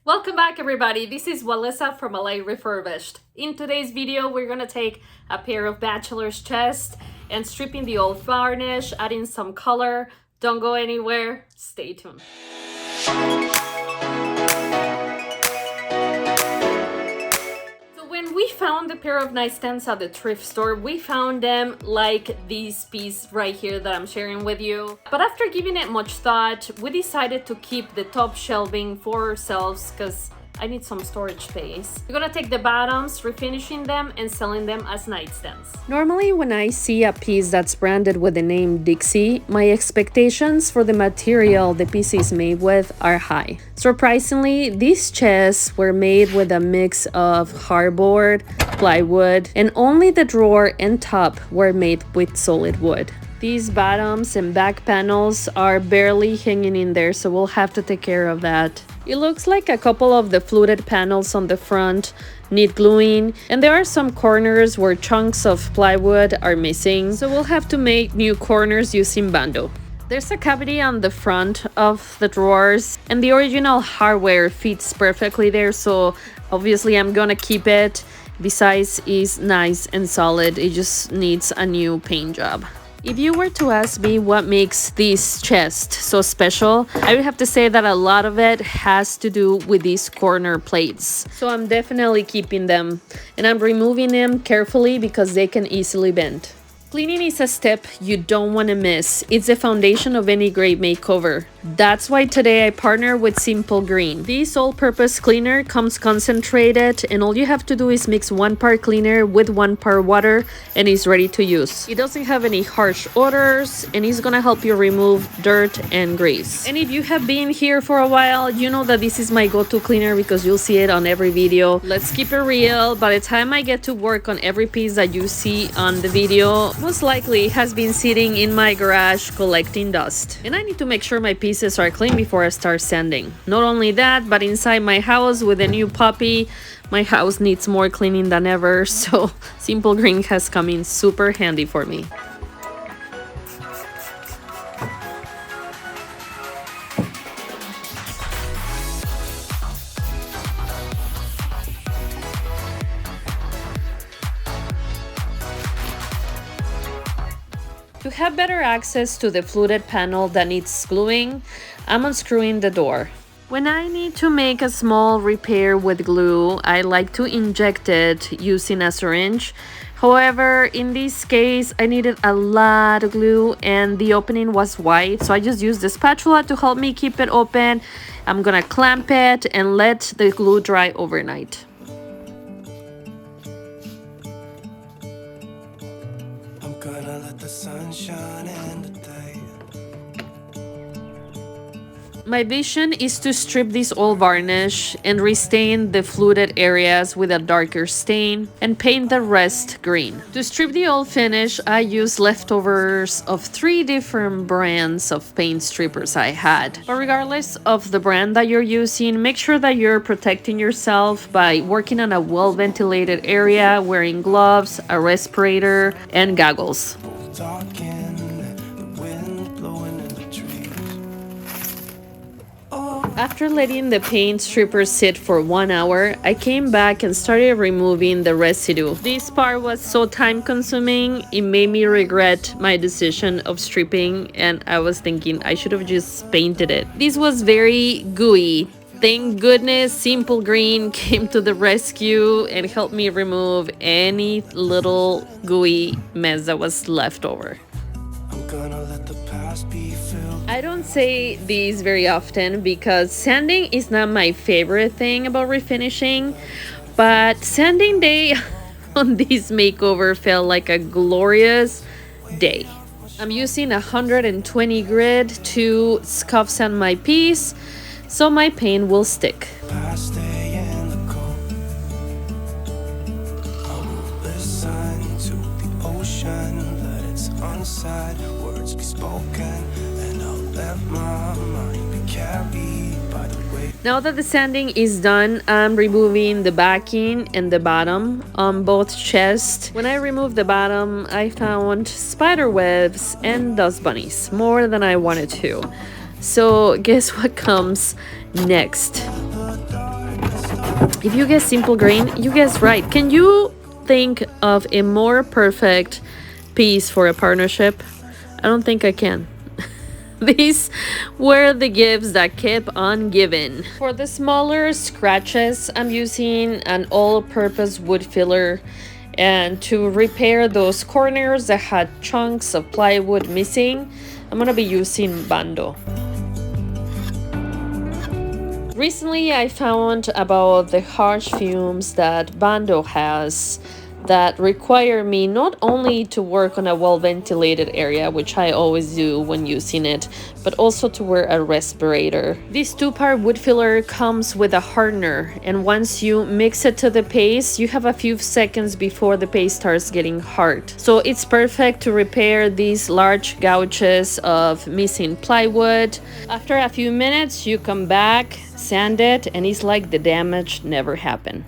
Welcome back everybody, this is Walesa from LA Refurbished. In today's video we're gonna take a pair of Bachelor's chests and stripping the old varnish, adding some color. Don't go anywhere, stay tuned. When we found a pair of nightstands at the thrift store, we found them like this piece right here that I'm sharing with you. But after giving it much thought, we decided to keep the top shelving for ourselves because I need some storage space. We're gonna take the bottoms, refinishing them and selling them as nightstands. Normally when I see a piece that's branded with the name Dixie, my expectations for the material the piece is made with are high. Surprisingly, these chests were made with a mix of hardboard, plywood, and only the drawer and top were made with solid wood. These bottoms and back panels are barely hanging in there, so we'll have to take care of that. It looks like a couple of the fluted panels on the front need gluing, and there are some corners where chunks of plywood are missing, so we'll have to make new corners using Bando. There's a cavity on the front of the drawers, and the original hardware fits perfectly there, so obviously I'm gonna keep it. Besides, it's nice and solid, it just needs a new paint job. If you were to ask me what makes this chest so special, I would have to say that a lot of it has to do with these corner plates. So I'm definitely keeping them, and I'm removing them carefully because they can easily bend. Cleaning is a step you don't want to miss. It's the foundation of any great makeover. That's why today I partner with Simple Green. This all-purpose cleaner comes concentrated, and all you have to do is mix 1 part cleaner with 1 part water and it's ready to use. It doesn't have any harsh odors and it's gonna help you remove dirt and grease. And if you have been here for a while, you know that this is my go-to cleaner because you'll see it on every video. Let's keep it real. By the time I get to work on every piece that you see on the video, most likely has been sitting in my garage collecting dust. And I need to make sure my pieces are clean before I start sanding. Not only that, but inside my house with a new puppy, my house needs more cleaning than ever, so Simple Green has come in super handy for me. To have better access to the fluted panel that needs gluing, I'm unscrewing the door. When I need to make a small repair with glue, I like to inject it using a syringe. However, in this case, I needed a lot of glue and the opening was wide, so I just used the spatula to help me keep it open. I'm gonna clamp it and let the glue dry overnight. Gonna let the sun shine in the day. My vision is to strip this old varnish and restain the fluted areas with a darker stain and paint the rest green. To strip the old finish, I used leftovers of 3 different brands of paint strippers I had. But regardless of the brand that you're using, make sure that you're protecting yourself by working on a well-ventilated area, wearing gloves, a respirator, and goggles. Talking, the wind blowing in the trees. After letting the paint stripper sit for 1 hour, I came back and started removing the residue. This part was so time consuming, it made me regret my decision of stripping, and I was thinking I should have just painted it. This was very gooey. Thank goodness Simple Green came to the rescue and helped me remove any little gooey mess that was left over. I'm gonna let the past be filled. I don't say these very often because sanding is not my favorite thing about refinishing, but sanding day on this makeover felt like a glorious day. I'm using 120 grit to scuff sand my piece so my paint will stick. Past day in the cold. I will listen to the ocean, let its unsaid words be spoken, and I'll let my mind be carried by the weight. Now that the sanding is done, I'm removing the backing and the bottom on both chests. When I removed the bottom, I found spider webs and dust bunnies, more than I wanted to. So guess what comes next? The dark If you guess simple green, you guess right. Can you think of a more perfect piece for a partnership? I don't think I can. These were the gifts that kept on giving. For the smaller scratches, I'm using an all-purpose wood filler. And to repair those corners that had chunks of plywood missing, I'm gonna be using Bando. Recently, I found about the harsh fumes that Bando has that require me not only to work on a well-ventilated area, which I always do when using it, but also to wear a respirator. This 2-part wood filler comes with a hardener, and once you mix it to the paste, you have a few seconds before the paste starts getting hard. So it's perfect to repair these large gouges of missing plywood. After a few minutes, you come back, sand it, and it's like the damage never happened.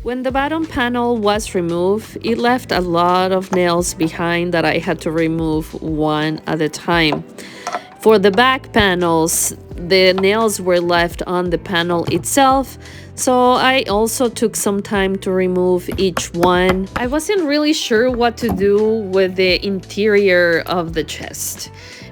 When the bottom panel was removed, it left a lot of nails behind that I had to remove one at a time. For the back panels, the nails were left on the panel itself, so I also took some time to remove each one. I wasn't really sure what to do with the interior of the chest.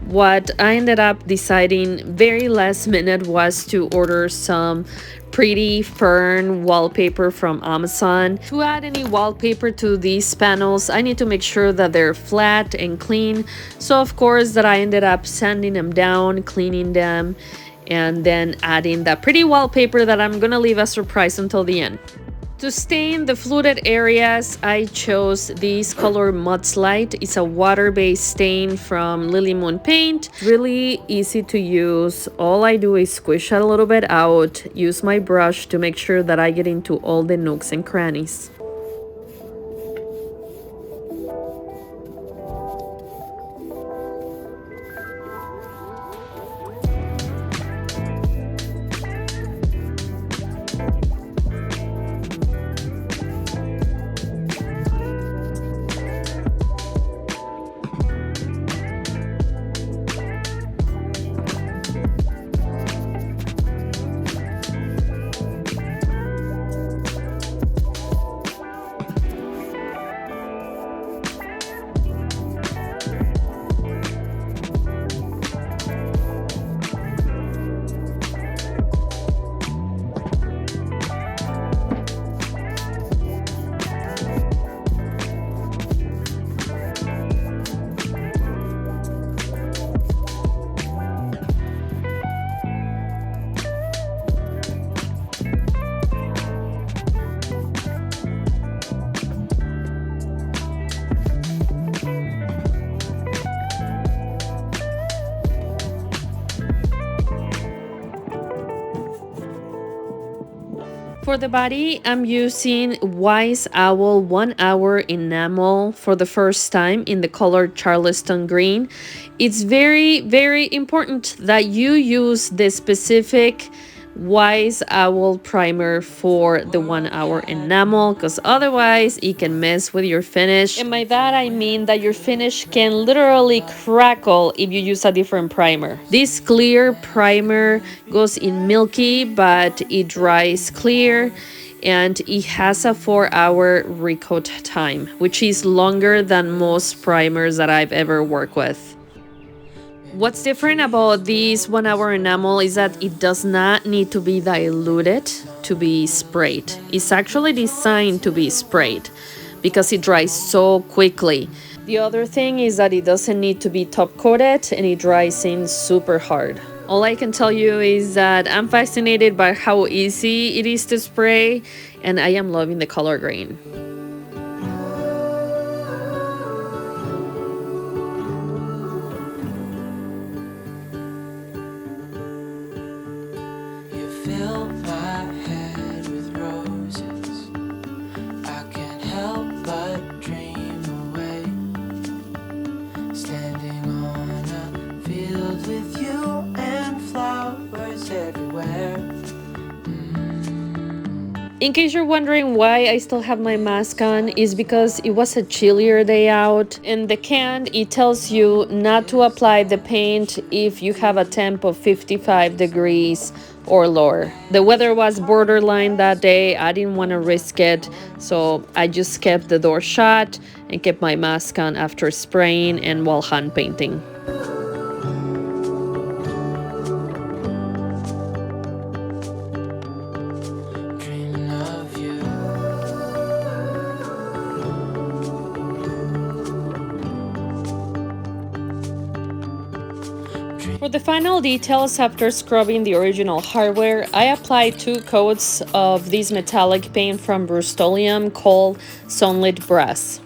What I ended up deciding very last minute was to order some pretty fern wallpaper from Amazon. To add any wallpaper to these panels, I need to make sure that they're flat and clean. So of course that I ended up sanding them down, cleaning them, and then adding that pretty wallpaper that I'm gonna leave a surprise until the end. To stain the fluted areas, I chose this color Mudslide. It's a water-based stain from Lily Moon Paint. Really easy to use. All I do is squish it a little bit out, use my brush to make sure that I get into all the nooks and crannies. For the body, I'm using Wise Owl 1 Hour Enamel for the first time in the color Charleston green. It's very, very important that you use the specific Wise Owl primer for the 1 hour enamel, because otherwise it can mess with your finish. And by that I mean that your finish can literally crackle if you use a different primer. This clear primer goes in milky, but it dries clear, and it has a 4-hour recoat time, which is longer than most primers that I've ever worked with. What's different about this 1 hour enamel is that it does not need to be diluted to be sprayed. It's actually designed to be sprayed because it dries so quickly. The other thing is that it doesn't need to be top coated, and it dries in super hard. All I can tell you is that I'm fascinated by how easy it is to spray, and I am loving the color green. Fill my head with roses. I can't help but dream away. Standing on a field with you and flowers everywhere. In case you're wondering why I still have my mask on, is because it was a chillier day out. In the can, it tells you not to apply the paint if you have a temp of 55 degrees or lower. The weather was borderline that day. I didn't want to risk it, so I just kept the door shut and kept my mask on after spraying and while hand painting. Dreaming of you. For the final details, after scrubbing the original hardware, I applied 2 coats of this metallic paint from Rust-Oleum called Sunlit Brass.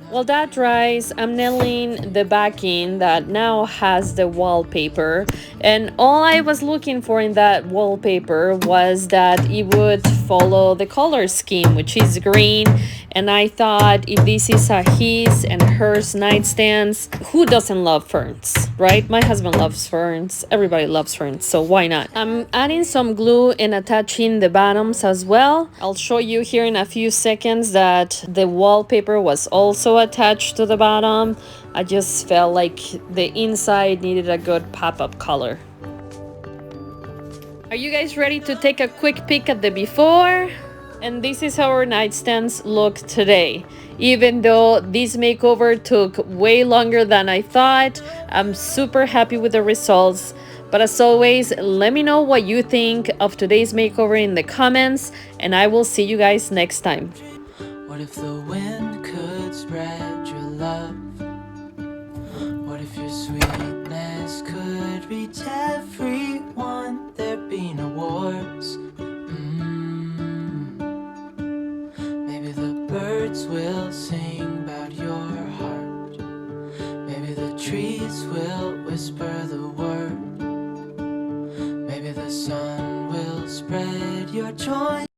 While that dries, I'm nailing the backing that now has the wallpaper, and all I was looking for in that wallpaper was that it would follow the color scheme, which is green. And I thought, if this is a his and hers nightstands, who doesn't love ferns, right? My husband loves ferns, everybody loves ferns, so why not? I'm adding some glue and attaching the bottoms as well. I'll show you here in a few seconds that the wallpaper was also attached to the bottom. I just felt like the inside needed a good pop-up color. Are you guys ready to take a quick peek at the before? And this is how our nightstands look today. Even though this makeover took way longer than I thought, I'm super happy with the results. But as always, let me know what you think of today's makeover in the comments, and I will see you guys next time. What if the wind could spread your love? What if your sweetness could reach everyone? There'd be no wars. Maybe the birds will sing about your heart. Maybe the trees will whisper the word. Maybe the sun will spread your joy.